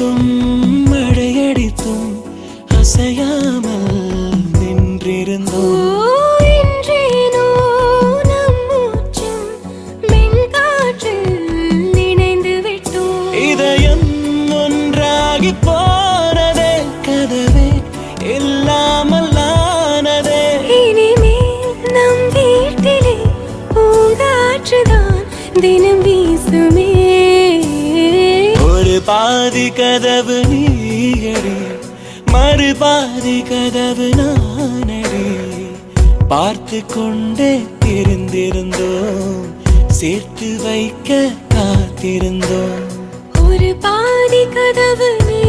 காத்தடித்தும் மழையடித்தும் அசையாமல் நின்றிருந்தோம். இதயம் ஒன்றாகி போனதே, கதவே இல்லாமல் ஆனதே. இனிமேல் நம் வீட்டிலே பூங்காற்றுதான் தினம் வீசுமே. ஒரு பாதி கதவு நீயடி, மறுபாதி கதவு நானடி. பார்த்து கொண்டே தெரிந்திருந்தோம், சேர்த்து வைக்க காத்திருந்தோம். ஒரு பாதி கதவு நீ